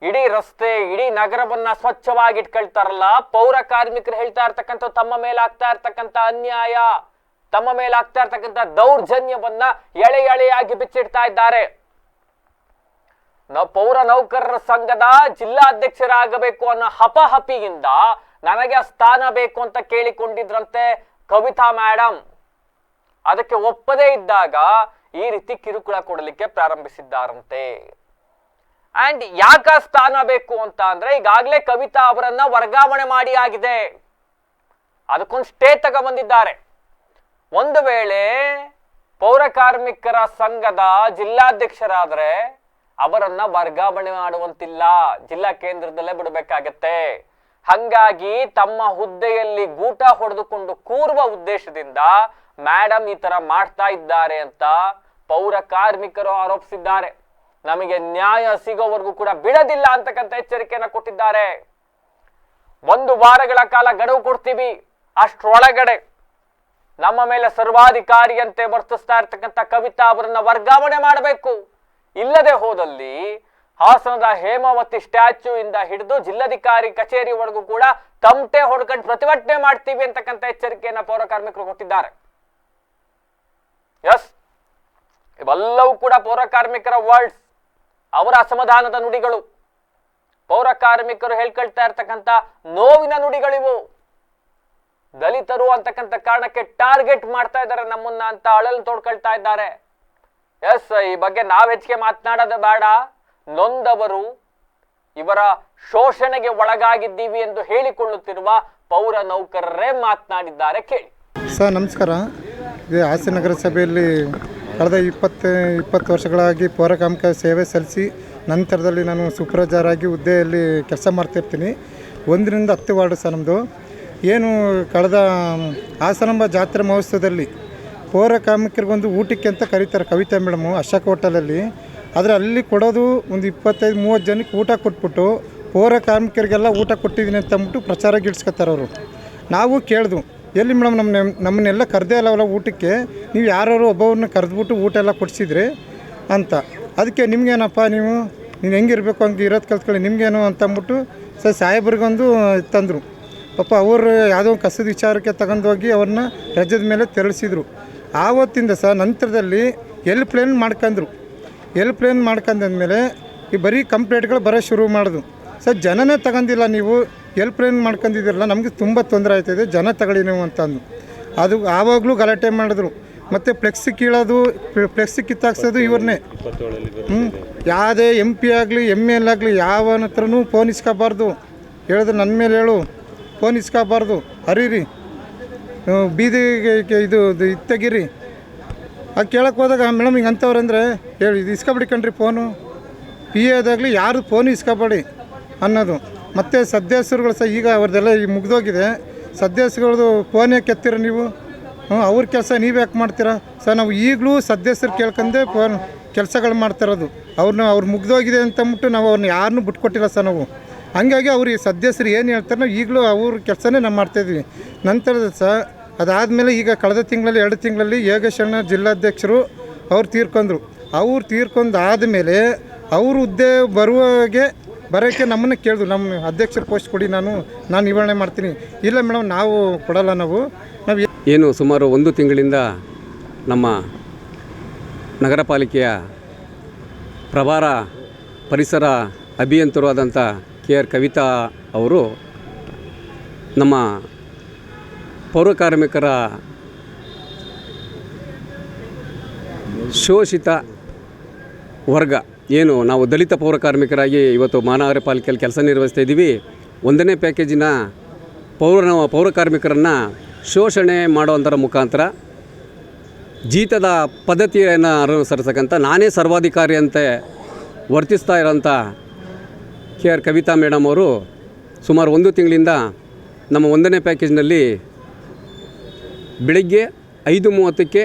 ಇಡೀ ರಸ್ತೆ, ಇಡೀ ನಗರವನ್ನ ಸ್ವಚ್ಛವಾಗಿ ಇಟ್ಕೊಳ್ತಾರಲ್ಲ, ಪೌರ ಕಾರ್ಮಿಕರು ಹೇಳ್ತಾ ಇರ್ತಕ್ಕಂಥ ತಮ್ಮ ಮೇಲೆ ಆಗ್ತಾ ಇರ್ತಕ್ಕಂಥ ಅನ್ಯಾಯ, ತಮ್ಮ ಮೇಲೆ ಆಗ್ತಾ ಇರ್ತಕ್ಕಂಥ ದೌರ್ಜನ್ಯವನ್ನ ಎಳೆಯಾಗಿ ಬಿಚ್ಚಿಡ್ತಾ ಇದ್ದಾರೆ. ಪೌರ ನೌಕರರ ಸಂಘದ ಜಿಲ್ಲಾಧ್ಯಕ್ಷರಾಗಬೇಕು ಅನ್ನೋ ಹಪಹಪಿಯಿಂದ ನನಗೆ ಸ್ಥಾನ ಬೇಕು ಅಂತ ಕೇಳಿಕೊಂಡಿದ್ರಂತೆ ಕವಿತಾ ಮೇಡಮ್. ಅದಕ್ಕೆ ಒಪ್ಪದೇ ಇದ್ದಾಗ ಈ ರೀತಿ ಕಿರುಕುಳ ಕೊಡಲಿಕ್ಕೆ ಪ್ರಾರಂಭಿಸಿದ್ದಾರಂತೆ. ಅಂಡ್ ಯಾಕ ಸ್ಥಾನ ಬೇಕು ಅಂತ ಅಂದ್ರೆ ಈಗಾಗಲೇ ಕವಿತಾ ಅವರನ್ನ ವರ್ಗಾವಣೆ ಮಾಡಿ ಆಗಿದೆ, ಅದಕ್ಕೊಂದು ಸ್ಟೇ ತಗೊಂಡ್ಬಂದಿದ್ದಾರೆ. ಒಂದು ವೇಳೆ ಪೌರ ಕಾರ್ಮಿಕರ ಸಂಘದ ಜಿಲ್ಲಾಧ್ಯಕ್ಷರಾದ್ರೆ ಅವರನ್ನ ವರ್ಗಾವಣೆ ಮಾಡುವಂತಿಲ್ಲ, ಜಿಲ್ಲಾ ಕೇಂದ್ರದಲ್ಲೇ ಬಿಡಬೇಕಾಗತ್ತೆ. ಹಂಗಾಗಿ ತಮ್ಮ ಹುದ್ದೆಯಲ್ಲಿ ಗೂಟ ಹೊಡೆದುಕೊಂಡು ಕೂರುವ ಉದ್ದೇಶದಿಂದ ಮೇಡಮ್ ಈ ತರ ಮಾಡ್ತಾ ಇದ್ದಾರೆ ಅಂತ ಪೌರ ಕಾರ್ಮಿಕರು ಆರೋಪಿಸಿದ್ದಾರೆ. ನಮಗೆ ನ್ಯಾಯ ಸಿಗೋವರೆಗೂ ಕೂಡ ಬಿಡೋದಿಲ್ಲ ಅಂತಕ್ಕಂಥ ಎಚ್ಚರಿಕೆಯನ್ನ ಕೊಟ್ಟಿದ್ದಾರೆ. 1 ವಾರಗಳ ಕಾಲ ಗಡುವು ಕೊಡ್ತೀವಿ, ಅಷ್ಟರೊಳಗಡೆ ನಮ್ಮ ಮೇಲೆ ಸರ್ವಾಧಿಕಾರಿಯಂತೆ ವರ್ತಿಸ್ತಾ ಇರ್ತಕ್ಕಂಥ ಕವಿತಾ ಅವರನ್ನ ವರ್ಗಾವಣೆ ಮಾಡಬೇಕು. ಇಲ್ಲದೆ ಹೋದಲ್ಲಿ ಹಾಸನದ ಹೇಮಾವತಿ ಸ್ಟ್ಯಾಚ್ಯೂ ಇಂದ ಹಿಡಿದು ಜಿಲ್ಲಾಧಿಕಾರಿ ಕಚೇರಿವರೆಗೂ ಕೂಡ ತಮಟೆ ಹೊಡ್ಕೊಂಡು ಪ್ರತಿಭಟನೆ ಮಾಡ್ತೀವಿ ಅಂತಕ್ಕಂಥ ಎಚ್ಚರಿಕೆಯನ್ನ ಪೌರ ಕಾರ್ಮಿಕರು ಕೊಟ್ಟಿದ್ದಾರೆ. ಎಸ್, ಇವೆಲ್ಲವೂ ಕೂಡ ಪೌರ ಕಾರ್ಮಿಕರ ವರ್ಡ್ಸ್, ಅವರ ಅಸಮಾಧಾನದ ನುಡಿಗಳು, ಪೌರ ಕಾರ್ಮಿಕರು ಹೇಳ್ಕೊಳ್ತಾ ಇರ್ತಕ್ಕಂಥ ನೋವಿನ ನುಡಿಗಳಿವು. ದಲಿತರು ಅಂತಕ್ಕಂಥ ಕಾರಣಕ್ಕೆ ಟಾರ್ಗೆಟ್ ಮಾಡ್ತಾ ಇದ್ದಾರೆ ನಮ್ಮನ್ನ ಅಂತ ಅಳಲು ತೋಡ್ಕೊಳ್ತಾ ಇದ್ದಾರೆ. ಎಸ್, ಈ ಬಗ್ಗೆ ನಾವ್ ಹೆಚ್ಚಿಗೆ ಮಾತನಾಡೋದು ಬೇಡ. ನೊಂದವರು, ಇವರ ಶೋಷಣೆಗೆ ಒಳಗಾಗಿದ್ದೀವಿ ಎಂದು ಹೇಳಿಕೊಳ್ಳುತ್ತಿರುವ ಪೌರ ನೌಕರರೇ ಮಾತನಾಡಿದ್ದಾರೆ, ಕೇಳಿ. ಸರ್ ನಮಸ್ಕಾರ. ಇದು ಹಾಸನ ನಗರಸಭೆಯಲ್ಲಿ ಕಳೆದ 20 ವರ್ಷಗಳಾಗಿ ಪೌರ ಕಾರ್ಮಿಕ ಸೇವೆ ಸಲ್ಲಿಸಿ ನಂತರದಲ್ಲಿ ನಾನು ಸೂಪರ್ವೈಸರ್ ಆಗಿ ಹುದ್ದೆಯಲ್ಲಿ ಕೆಲಸ ಮಾಡ್ತಿರ್ತೀನಿ. 1ರಿಂದ 10 ವಾರ್ಡು ಸರ್ ನಮ್ಮದು. ಏನು ಕಳೆದ ಹಾಸನಾಂಬ ಜಾತ್ರೆ ಮಹೋತ್ಸವದಲ್ಲಿ ಪೌರ ಕಾರ್ಮಿಕರಿಗೊಂದು ಊಟಕ್ಕೆ ಅಂತ ಕರೀತಾರೆ ಕವಿತಾ ಮೇಡಮು ಅಶೋಕ್ ಹೋಟೆಲಲ್ಲಿ. ಆದರೆ ಅಲ್ಲಿ ಕೊಡೋದು ಒಂದು 25-30 ಜನಕ್ಕೆ ಊಟ ಕೊಟ್ಬಿಟ್ಟು ಪೌರ ಕಾರ್ಮಿಕರಿಗೆಲ್ಲ ಊಟ ಕೊಟ್ಟಿದ್ದೀನಿ ಅಂತ ಅಂದ್ಬಿಟ್ಟು ಪ್ರಚಾರ ಗಿಳಿಸ್ಕೊತಾರೆ ಅವರು. ನಾವು ಕೇಳಿದ್ವು, ಎಲ್ಲಿ ಮೇಡಮ್ ನಮ್ಮನ್ನೆಲ್ಲ ಕರೆದೇ ಅಲ್ಲವಲ್ಲ ಊಟಕ್ಕೆ, ನೀವು ಯಾರು ಒಬ್ಬವ್ರನ್ನ ಕರೆದ್ಬಿಟ್ಟು ಊಟ ಎಲ್ಲ ಕೊಡಿಸಿದ್ರಿ ಅಂತ. ಅದಕ್ಕೆ ನಿಮಗೇನಪ್ಪ ನೀನು ಹೆಂಗಿರಬೇಕು ಹಂಗೆ ಇರೋದು ಕಲ್ತ್ಕೊಳ್ಳಿ ನಿಮಗೇನು ಅಂತ ಅಂದ್ಬಿಟ್ಟು ಸಾಹೇಬ್ರಿಗೊಂದು ತಂದರು. ಪಾಪ ಅವರು ಯಾವುದೋ ಕಸದ ವಿಚಾರಕ್ಕೆ ತಗೊಂಡೋಗಿ ಅವ್ರನ್ನ ರಜದ ಮೇಲೆ ತೆರಳಿಸಿದ್ರು. ಆವತ್ತಿಂದ ನಂತರದಲ್ಲಿ ಎಲ್ಪ್ಲೇನ್ ಮಾಡ್ಕೊಂಡಾದ್ಮೇಲೆ ಈ ಬರೀ ಕಂಪ್ಲೇಂಟ್ಗಳು ಬರೋ ಶುರು ಮಾಡೋದು. ಜನನೇ ತಗೊಂಡಿಲ್ಲ, ನೀವು ಎಲ್ಪ್ಲೇನ್ ಮಾಡ್ಕೊಂಡಿದ್ದೀರಲ್ಲ, ನಮಗೆ ತುಂಬ ತೊಂದರೆ ಆಯ್ತಾಯಿದೆ, ಜನ ತಗೊಳ್ಳಿ ನೀವು ಅಂತಂದು. ಅದು ಆವಾಗಲೂ ಗಲಾಟೆ ಮಾಡಿದ್ರು. ಮತ್ತು ಫ್ಲೆಕ್ಸಿ ಕೀಳೋದು, ಫ್ಲೆಕ್ಸಿ ಕಿತ್ತಾಕ್ಸೋದು ಇವ್ರನ್ನೇ. ಯಾವುದೇ MP ಆಗಲಿ ML ಆಗಲಿ ಯಾವನ ಹತ್ರನೂ ಫೋನ್ ಇಸ್ಕೋಬಾರ್ದು, ಹೇಳಿದ್ರೆ ನನ್ನ ಮೇಲೆ ಹೇಳು, ಫೋನ್ ಇಸ್ಕೋಬಾರ್ದು, ಹರೀರಿ ಬೀದಿಗೆ ಇದು ತೆಗೀರಿ. ಅದು ಕೇಳಕ್ಕೆ ಹೋದಾಗ ಮೇಡಮ್ ಹಿಂಗೆ ಅಂಥವ್ರಂದರೆ ಹೇಳಿ ಇದು ಇಸ್ಕೊಬಿಡಿ ಕಣ್ರಿ ಫೋನು, PA ಅದಾಗಲಿ ಯಾರು ಫೋನು ಇಸ್ಕೊಬೇಡಿ ಅನ್ನೋದು. ಮತ್ತು ಸದಸ್ಯರುಗಳು ಈಗ ಅವ್ರದ್ದೆಲ್ಲ ಈಗ ಮುಗ್ದೋಗಿದೆ. ಸದಸ್ಯಗಳದ್ದು ಫೋನ್ ಯಾಕೆ ಎತ್ತೀರ ನೀವು? ಅವ್ರ ಕೆಲಸ ನೀವು ಯಾಕೆ ಮಾಡ್ತೀರಾ ನಾವು ಈಗಲೂ ಸದಸ್ಯರು ಕೇಳ್ಕೊಂಡೆ ಫೋನ್ ಕೆಲಸಗಳು ಮಾಡ್ತಿರೋದು. ಅವ್ರು ಮುಗ್ದೋಗಿದೆ ಅಂತಂದ್ಬಿಟ್ಟು ನಾವು ಅವ್ರನ್ನ ಯಾರನ್ನೂ ಬಿಟ್ಕೊಟ್ಟಿಲ್ಲ ನಾವು. ಹಂಗಾಗಿ ಅವ್ರಿಗೆ ಸದಸ್ಯರು ಏನು ಹೇಳ್ತಾರೆ ನಾವು ಈಗಲೂ ಅವ್ರ ಕೆಲಸನೇ ನಾವು ಮಾಡ್ತಾಯಿದ್ವಿ. ನಂತರದ ಅದಾದಮೇಲೆ ಈಗ ಕಳೆದ 2 ತಿಂಗಳಲ್ಲಿ ಯೋಗೇಶಣ್ಣ ಜಿಲ್ಲಾಧ್ಯಕ್ಷರು ಅವ್ರು ತೀರ್ಕೊಂಡ್ರು. ಅವ್ರು ತೀರ್ಕೊಂಡಾದಮೇಲೆ ಅವ್ರ ಹುದ್ದೆ ಬರೋಕ್ಕೆ ನಮ್ಮನ್ನು ಕೇಳಿದ್ರು, ನಮ್ಮ ಅಧ್ಯಕ್ಷರ ಪೋಸ್ಟ್ ಕೊಡಿ, ನಾನು ನಿವಾರಣೆ ಮಾಡ್ತೀನಿ. ಇಲ್ಲ ಮೇಡಮ್ ನಾವು ಕೊಡಲ್ಲ, ನಾವು ಏನು ಸುಮಾರು 1 ತಿಂಗಳಿಂದ ನಮ್ಮ ನಗರ ಪಾಲಿಕೆಯ ಪ್ರಭಾರ ಪರಿಸರ ಅಭಿಯಂತರು ಆದಂಥ KR ಕವಿತಾ ಅವರು ನಮ್ಮ ಪೌರ ಕಾರ್ಮಿಕರ ಶೋಷಿತ ವರ್ಗ ಏನು ನಾವು ದಲಿತ ಪೌರ ಕಾರ್ಮಿಕರಾಗಿ ಇವತ್ತು ಮಹಾನಗರ ಪಾಲಿಕೆಯಲ್ಲಿ ಕೆಲಸ ನಿರ್ವಹಿಸ್ತಾ ಇದ್ದೀವಿ. 1ನೇ ಪ್ಯಾಕೇಜಿನ ಪೌರ ಕಾರ್ಮಿಕರನ್ನು ಶೋಷಣೆ ಮಾಡೋದರ ಮುಖಾಂತರ ಜೀತದ ಪದ್ಧತಿಯನ್ನು ಅನುಸರಿಸಕ್ಕಂಥ ನಾನೇ ಸರ್ವಾಧಿಕಾರಿ ಅಂತ ವರ್ತಿಸ್ತಾ ಇರೋಂಥ KR ಕವಿತಾ ಮೇಡಮ್ ಅವರು ಸುಮಾರು 1 ತಿಂಗಳಿಂದ ನಮ್ಮ 1ನೇ ಪ್ಯಾಕೇಜ್ನಲ್ಲಿ ಬೆಳಗ್ಗೆ 5:30ಕ್ಕೆ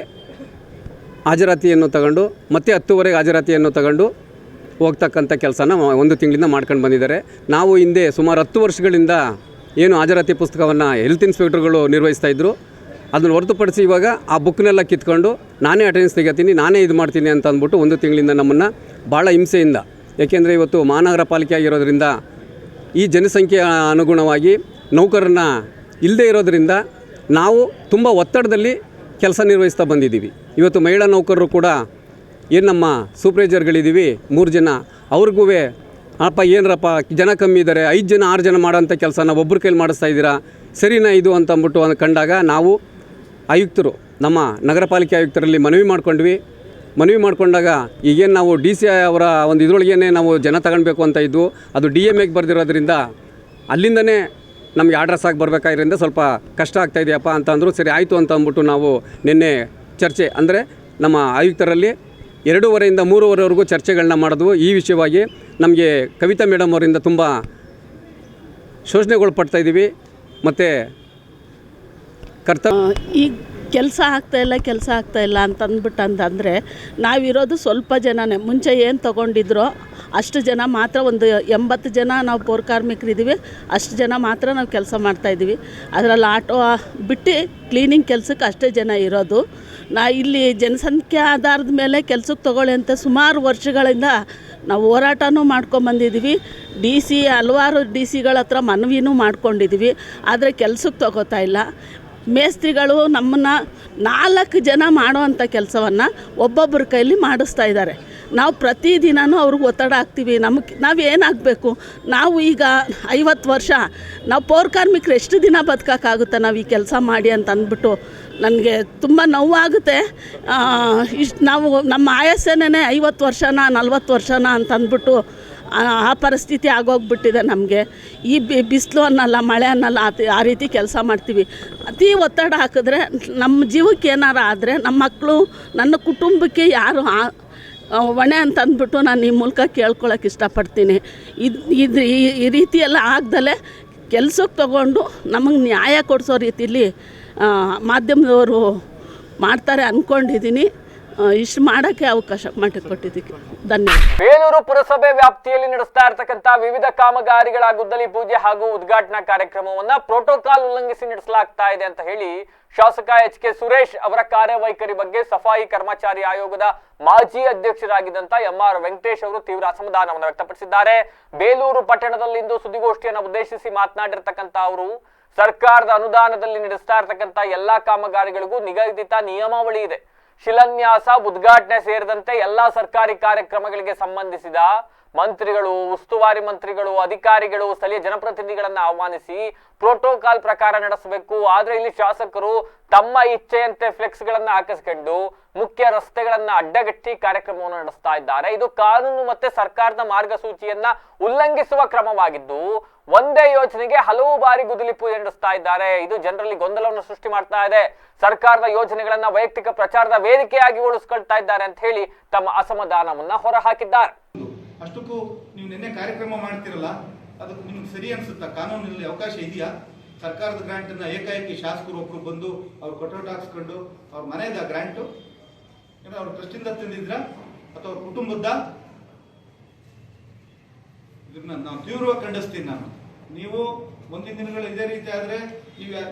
ಹಾಜರಾತಿಯನ್ನು ತಗೊಂಡು ಮತ್ತೆ 10:00ವರೆಗೆ ಹಾಜರಾತಿಯನ್ನು ತಗೊಂಡು ಹೋಗ್ತಕ್ಕಂಥ ಕೆಲಸನ 1 ತಿಂಗಳಿಂದ ಮಾಡ್ಕೊಂಡು ಬಂದಿದ್ದಾರೆ. ನಾವು ಹಿಂದೆ ಸುಮಾರು 10 ವರ್ಷಗಳಿಂದ ಏನು ಹಾಜರಾತಿ ಪುಸ್ತಕವನ್ನು ಹೆಲ್ತ್ ಇನ್ಸ್ಪೆಕ್ಟರ್ಗಳು ನಿರ್ವಹಿಸ್ತಾಯಿದ್ರು, ಅದನ್ನು ಹೊರತುಪಡಿಸಿ ಇವಾಗ ಆ ಬುಕ್ನೆಲ್ಲ ಕಿತ್ಕೊಂಡು ನಾನೇ ಅಟೆಂಡೆನ್ಸ್ ತೆಗಿತೀನಿ, ನಾನೇ ಇದು ಮಾಡ್ತೀನಿ ಅಂತ ಅಂದ್ಬಿಟ್ಟು 1 ತಿಂಗಳಿಂದ ನಮ್ಮನ್ನು ಭಾಳ ಹಿಂಸೆಯಿಂದ, ಏಕೆಂದರೆ ಇವತ್ತು ಮಹಾನಗರ ಪಾಲಿಕೆ ಆಗಿರೋದ್ರಿಂದ ಈ ಜನಸಂಖ್ಯೆ ಅನುಗುಣವಾಗಿ ನೌಕರನ್ನ ಇಲ್ಲದೆ ಇರೋದರಿಂದ ನಾವು ತುಂಬ ಒತ್ತಡದಲ್ಲಿ ಕೆಲಸ ನಿರ್ವಹಿಸ್ತಾ ಬಂದಿದ್ದೀವಿ. ಇವತ್ತು ಮಹಿಳಾ ನೌಕರರು ಕೂಡ ಏನು ನಮ್ಮ ಸೂಪರ್ವೈಸರ್ಗಳಿದ್ದೀವಿ 3 ಜನ, ಅವ್ರಿಗೂ ಅಪ್ಪ ಏನರಪ್ಪ ಜನ ಕಮ್ಮಿ ಇದ್ದಾರೆ, 5 ಜನ 6 ಜನ ಮಾಡೋಂಥ ಕೆಲಸನ ಒಬ್ಬರ ಕೈಲಿ ಮಾಡಿಸ್ತಾ ಇದ್ದೀರಾ, ಸರಿನಾ ಇದು ಅಂತ ಅಂದ್ಬಿಟ್ಟು ಕಂಡಾಗ ನಾವು ಆಯುಕ್ತರು ನಮ್ಮ ನಗರ ಪಾಲಿಕೆ ಆಯುಕ್ತರಲ್ಲಿ ಮನವಿ ಮಾಡಿಕೊಂಡಾಗ ಈಗೇನು ನಾವು DC ಅವರ ಒಂದು ಇದರೊಳಗೇ ನಾವು ಜನ ತಗೊಳ್ಬೇಕು ಅಂತ ಇದ್ವು, ಅದು DMAಗೆ ಬರೆದಿರೋದ್ರಿಂದ ಅಲ್ಲಿಂದನೇ ನಮಗೆ ಆರ್ಡ್ರಸ್ ಆಗಿ ಬರಬೇಕಾಗಿರೋದ್ರಿಂದ ಸ್ವಲ್ಪ ಕಷ್ಟ ಆಗ್ತಾಯಿದೆಯಪ್ಪ ಅಂತ ಅಂದರು. ಸರಿ ಆಯಿತು ಅಂತ ಅಂದ್ಬಿಟ್ಟು ನಾವು ನಿನ್ನೆ ಚರ್ಚೆ ಅಂದರೆ ನಮ್ಮ ಆಯುಕ್ತರಲ್ಲಿ 2:30ರಿಂದ 3:30ವರೆಗೂ ಚರ್ಚೆಗಳನ್ನ ಮಾಡಿದ್ವು. ಈ ವಿಷಯವಾಗಿ ನಮಗೆ ಕವಿತಾ ಮೇಡಮ್ ಅವರಿಂದ ತುಂಬ ಶೋಷಣೆಗೊಳಪಡ್ತಾ ಇದ್ದೀವಿ. ಮತ್ತು ಈಗ ಕೆಲಸ ಆಗ್ತಾಯಿಲ್ಲ ಅಂತಂದರೆ ನಾವಿರೋದು ಸ್ವಲ್ಪ ಜನನೇ. ಮುಂಚೆ ಏನು ತೊಗೊಂಡಿದ್ರೋ ಅಷ್ಟು ಜನ ಮಾತ್ರ, ಒಂದು 80 ಜನ ನಾವು ಪೌರ ಕಾರ್ಮಿಕರಿದ್ದೀವಿ, ಅಷ್ಟು ಜನ ಮಾತ್ರ ನಾವು ಕೆಲಸ ಮಾಡ್ತಾಯಿದ್ದೀವಿ. ಅದರಲ್ಲಿ ಆಟೋ ಬಿಟ್ಟು ಕ್ಲೀನಿಂಗ್ ಕೆಲಸಕ್ಕೆ ಅಷ್ಟೇ ಜನ ಇರೋದು. ಇಲ್ಲಿ ಜನಸಂಖ್ಯೆ ಆಧಾರದ ಮೇಲೆ ಕೆಲಸಕ್ಕೆ ತೊಗೊಳ್ಳಿ ಅಂತ ಸುಮಾರು ವರ್ಷಗಳಿಂದ ನಾವು ಹೋರಾಟನೂ ಮಾಡ್ಕೊಂಬಂದಿದ್ದೀವಿ. ಹಲವಾರು DC ಗಳ ಹತ್ರ ಮನವಿನೂ ಮಾಡ್ಕೊಂಡಿದ್ದೀವಿ, ಆದರೆ ಕೆಲಸಕ್ಕೆ ತೊಗೋತಾ ಇಲ್ಲ. ಮೇಸ್ತ್ರಿಗಳು ನಮ್ಮನ್ನು 4 ಜನ ಮಾಡೋವಂಥ ಕೆಲಸವನ್ನು ಒಬ್ಬೊಬ್ಬರ ಕೈಲಿ ಮಾಡಿಸ್ತಾ ಇದ್ದಾರೆ. ನಾವು ಪ್ರತಿದಿನವೂ ಅವ್ರಿಗೆ ಒತ್ತಡ ಹಾಕ್ತೀವಿ. ನಾವೇನಾಗಬೇಕು, ನಾವು ಈಗ 50 ವರ್ಷ ನಾವು ಪೌರ ಕಾರ್ಮಿಕರು ಎಷ್ಟು ದಿನ ಬದುಕೋಕ್ಕಾಗುತ್ತೆ ನಾವು ಈ ಕೆಲಸ ಮಾಡಿ ಅಂತ ಅಂದ್ಬಿಟ್ಟು ನನಗೆ ತುಂಬ ನೋವಾಗುತ್ತೆ. ನಾವು ನಮ್ಮ ಆಯಸ್ಸೇನೇ 50 ವರ್ಷನ 40 ವರ್ಷನ ಅಂತ ಅಂದ್ಬಿಟ್ಟು ಆ ಪರಿಸ್ಥಿತಿ ಆಗೋಗ್ಬಿಟ್ಟಿದೆ ನಮಗೆ. ಈ ಬಿಸಿಲು ಅನ್ನಲ್ಲ, ಮಳೆ ಅನ್ನಲ್ಲ, ಆ ರೀತಿ ಕೆಲಸ ಮಾಡ್ತೀವಿ. ಅತಿ ಒತ್ತಡ ಹಾಕಿದ್ರೆ ನಮ್ಮ ಜೀವಕ್ಕೆ ಏನಾರು ಆದರೆ ನಮ್ಮ ಮಕ್ಕಳು, ನನ್ನ ಕುಟುಂಬಕ್ಕೆ ಯಾರು ಹೊಣೆ ಅಂತ ಅಂದ್ಬಿಟ್ಟು ನಾನು ಈ ಮೂಲಕ ಕೇಳ್ಕೊಳಕ್ಕೆ ಇಷ್ಟಪಡ್ತೀನಿ. ಇದು ಈ ರೀತಿಯೆಲ್ಲ ಆಗ್ದಲೇ ಕೆಲ್ಸಕ್ಕೆ ತಗೊಂಡು ನಮಗೆ ನ್ಯಾಯ ಕೊಡಿಸೋ ರೀತಿಲಿ ಮಾಧ್ಯಮದವರು ಮಾಡ್ತಾರೆ ಅಂದ್ಕೊಂಡಿದ್ದೀನಿ. ಇಷ್ಟು ಮಾಡೋಕ್ಕೆ ಅವಕಾಶ ಮಾಡಿಕೊಟ್ಟಿದ್ದಕ್ಕೆ ಧನ್ಯವಾದ. ಬೇಲೂರು ಪುರಸಭೆ ವ್ಯಾಪ್ತಿಯಲ್ಲಿ ನಡೆಸ್ತಾ ಇರತಕ್ಕಂಥ ವಿವಿಧ ಕಾಮಗಾರಿಗಳ ಗುದ್ದಲಿ ಪೂಜೆ ಹಾಗೂ ಉದ್ಘಾಟನಾ ಕಾರ್ಯಕ್ರಮವನ್ನ ಪ್ರೋಟೋಕಾಲ್ ಉಲ್ಲಂಘಿಸಿ ನಡೆಸಲಾಗ್ತಾ ಇದೆ ಅಂತ ಹೇಳಿ ಶಾಸಕ ಎಚ್ ಕೆ ಸುರೇಶ್ ಅವರ ಕಾರ್ಯವೈಖರಿ ಬಗ್ಗೆ ಸಫಾಯಿ ಕರ್ಮಚಾರಿ ಆಯೋಗದ ಮಾಜಿ ಅಧ್ಯಕ್ಷರಾಗಿದ್ದಂತ ಎಂಆರ್ ವೆಂಕಟೇಶ್ ಅವರು ತೀವ್ರ ಅಸಮಾಧಾನವನ್ನು ವ್ಯಕ್ತಪಡಿಸಿದ್ದಾರೆ. ಬೇಲೂರು ಪಟ್ಟಣದಲ್ಲಿಂದು ಸುದ್ದಿಗೋಷ್ಠಿಯನ್ನು ಉದ್ದೇಶಿಸಿ ಮಾತನಾಡಿರ್ತಕ್ಕಂಥ ಅವರು ಸರ್ಕಾರದ ಅನುದಾನದಲ್ಲಿ ನಡೆಸ್ತಾ ಇರತಕ್ಕಂಥ ಎಲ್ಲಾ ಕಾಮಗಾರಿಗಳಿಗೂ ನಿಗದಿತ ನಿಯಮಾವಳಿ ಇದೆ. ಶಿಲಾನ್ಯಾಸ, ಉದ್ಘಾಟನೆ ಸೇರಿದಂತೆ ಎಲ್ಲಾ ಸರ್ಕಾರಿ ಕಾರ್ಯಕ್ರಮಗಳಿಗೆ ಸಂಬಂಧಿಸಿದ ಮಂತ್ರಿಗಳು, ಉಸ್ತುವಾರಿ ಮಂತ್ರಿಗಳು, ಅಧಿಕಾರಿಗಳು, ಸ್ಥಳೀಯ ಜನಪ್ರತಿನಿಧಿಗಳನ್ನ ಆಹ್ವಾನಿಸಿ ಪ್ರೋಟೋಕಾಲ್ ಪ್ರಕಾರ ನಡೆಸಬೇಕು. ಆದ್ರೆ ಇಲ್ಲಿ ಶಾಸಕರು ತಮ್ಮ ಇಚ್ಛೆಯಂತೆ ಫ್ಲೆಕ್ಸ್ ಗಳನ್ನ ಹಾಕಿಸ್ಕೊಂಡು ಮುಖ್ಯ ರಸ್ತೆಗಳನ್ನ ಅಡ್ಡಗಟ್ಟಿ ಕಾರ್ಯಕ್ರಮವನ್ನು ನಡೆಸ್ತಾ ಇದ್ದಾರೆ. ಇದು ಕಾನೂನು ಮತ್ತೆ ಸರ್ಕಾರದ ಮಾರ್ಗಸೂಚಿಯನ್ನ ಉಲ್ಲಂಘಿಸುವ ಕ್ರಮವಾಗಿದ್ದು ಒಂದೇ ಯೋಜನೆಗೆ ಹಲವು ಬಾರಿ ಗುದ್ದಲಿ ಪೂಜೆ ನಡೆಸ್ತಾ ಇದ್ದಾರೆ. ಇದು ಜನರಲ್ಲಿ ಗೊಂದಲವನ್ನು ಸೃಷ್ಟಿ ಮಾಡ್ತಾ ಇದೆ. ಸರ್ಕಾರದ ಯೋಜನೆಗಳನ್ನ ವೈಯಕ್ತಿಕ ಪ್ರಚಾರದ ವೇದಿಕೆಯಾಗಿ ಉಳಿಸ್ಕೊಳ್ತಾ ಇದ್ದಾರೆ ಅಂತ ಹೇಳಿ ತಮ್ಮ ಅಸಮಾಧಾನವನ್ನ ಹೊರಹಾಕಿದ್ದಾರೆ. ಅಷ್ಟಕ್ಕೂ ನೀವು ನಿನ್ನೆ ಕಾರ್ಯಕ್ರಮ ಮಾಡ್ತಿರಲ್ಲ, ಅದು ನಿಮ್ಗೆ ಸರಿ ಅನ್ಸುತ್ತಾ? ಕಾನೂನಿನಲ್ಲಿ ಅವಕಾಶ ಇದೆಯಾ? ಸರ್ಕಾರದ ಗ್ರಾಂಟ್ ಅನ್ನ ಏಕಾಏಕಿ ಶಾಸಕರು ಒಬ್ರು ಬಂದು ಅವ್ರು ಕಟೌಟ್ ಹಾಕ್ಸ್ಕೊಂಡು ಅವ್ರ ಮನೆದ ಗ್ರಾಂಟು ಏನೋ ಅವ್ರ ಟ್ರಸ್ಟಿಂದ ತಂದಿದ್ರ ಅಥವಾ ಅವ್ರ ಕುಟುಂಬದ? ಇದನ್ನ ನಾವು ತೀವ್ರವಾಗಿ ಖಂಡಿಸ್ತೀನಿ ನಾನು. ನೀವು ಮುಂದಿನ ದಿನಗಳು ಇದೇ ರೀತಿ ಆದ್ರೆ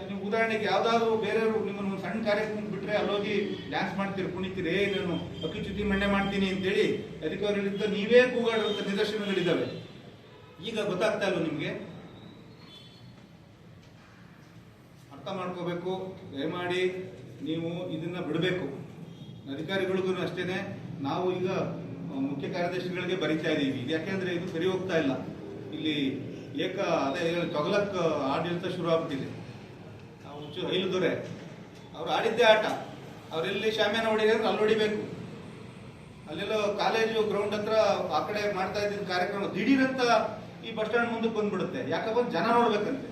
ನೀವು ಉದಾಹರಣೆಗೆ ಯಾವ್ದಾದ್ರು ಬೇರೆಯವರು ನಿಮ್ಮನ್ನು ಒಂದು ಸಣ್ಣ ಕಾರ್ಯಕ್ರಮ ಬಿಟ್ರೆ ಅಲ್ಲೋಗಿ ಡ್ಯಾನ್ಸ್ ಮಾಡ್ತೀರಿ, ಕುಣಿತೀರಿ, ನಾನು ಅಕ್ಕಿಚುತಿ ಮಂಡೆ ಮಾಡ್ತೀನಿ ಅಂತೇಳಿ ಅಧಿಕಾರಿಗಳಿಂದ ನೀವೇ ಕೂಗಾಡುವಂತ ನಿದರ್ಶನಗಳಿದ್ದಾವೆ. ಈಗ ಗೊತ್ತಾಗ್ತಾ ಇಲ್ವ ನಿಮ್ಗೆ? ಅರ್ಥ ಮಾಡ್ಕೋಬೇಕು. ದಯಮಾಡಿ ನೀವು ಇದನ್ನ ಬಿಡಬೇಕು. ಅಧಿಕಾರಿಗಳಿಗೂ ಅಷ್ಟೇನೆ. ನಾವು ಈಗ ಮುಖ್ಯ ಕಾರ್ಯದರ್ಶಿಗಳಿಗೆ ಬರೀತಾ ಇದ್ದೀವಿ. ಯಾಕೆಂದ್ರೆ ಇದು ಸರಿ ಹೋಗ್ತಾ ಇಲ್ಲ. ಇಲ್ಲಿ ಅದೇ ತೊಗಲಕ್ ಆಡಳಿತ ಶುರು ಆಗ್ಬಿಟ್ಟಿದೆ. ನಾವು ರೈಲು ದೊರೆ ಅವ್ರು ಆಡಿದ್ದೇ ಆಟ. ಅವರೆಲ್ಲಿ ಶಾಮ್ಯಾನ ಹೊಡಿದ್ರೆ ಅಲ್ಲಿ ಹೊಡಿಬೇಕು. ಅಲ್ಲೆಲ್ಲೋ ಕಾಲೇಜು ಗ್ರೌಂಡ್ ಹತ್ರ ಆ ಕಡೆ ಮಾಡ್ತಾ ಇದ್ದಿದ್ದ ಕಾರ್ಯಕ್ರಮ ದಿಢೀರಂತ ಈ ಬಸ್ ಸ್ಟ್ಯಾಂಡ್ ಮುಂದಕ್ಕೆ ಬಂದ್ಬಿಡುತ್ತೆ. ಯಾಕಪ್ಪ ಜನ ನೋಡ್ಬೇಕಂತೆ.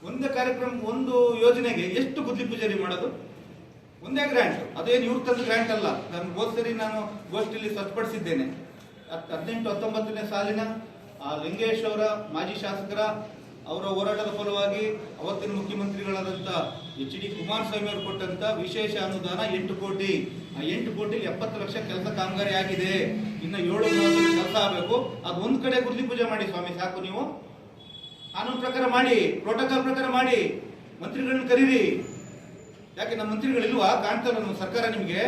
ಒಂದೇ ಕಾರ್ಯಕ್ರಮ, ಒಂದು ಯೋಜನೆಗೆ ಎಷ್ಟು ಗುದ್ದಲಿ ಪೂಜಾರಿ ಮಾಡೋದು? ಒಂದೇ ಗ್ರಾಂಟ್, ಅದೇನು ಇವ್ರ ತಂದ ಗ್ರಾಂಟ್ ಅಲ್ಲ. ನಾನು ಹೋದ್ ಸರಿ ನಾನು ಗೋಷ್ಠಿಯಲ್ಲಿ ಸ್ವಚ್ಛಪಡಿಸಿದ್ದೇನೆ. 18-19ನೇ ಸಾಲಿನ ಲಿಂಗೇಶ್ ಅವರ ಮಾಜಿ ಶಾಸಕರ ಅವರ ಹೋರಾಟದ ಫಲವಾಗಿ ಅವತ್ತಿನ ಮುಖ್ಯಮಂತ್ರಿಗಳಾದಂಥ HD ಕುಮಾರಸ್ವಾಮಿ ಅವರು ಕೊಟ್ಟಂತ ವಿಶೇಷ ಅನುದಾನ 8 ಕೋಟಿ. ಆ 8 ಕೋಟಿ 70 ಲಕ್ಷ ಕೆಲಸ ಕಾಮಗಾರಿ ಆಗಿದೆ. ಇನ್ನು 7 ಕೆಲಸ ಆಗಬೇಕು. ಅದು ಒಂದ್ ಕಡೆ ಗುದ್ದಲಿ ಪೂಜೆ ಮಾಡಿ ಸ್ವಾಮಿ, ಸಾಕು. ನೀವು ಕಾನೂನು ಪ್ರಕಾರ ಮಾಡಿ, ಪ್ರೋಟೋಕಾಲ್ ಪ್ರಕಾರ ಮಾಡಿ, ಮಂತ್ರಿಗಳನ್ನ ಕರೀರಿ. ಯಾಕೆ ನಮ್ಮ ಮಂತ್ರಿಗಳಿಲ್ವಾ? ಕಾಣ್ತಾರ ನಮ್ಮ ಸರ್ಕಾರ ನಿಮ್ಗೆ?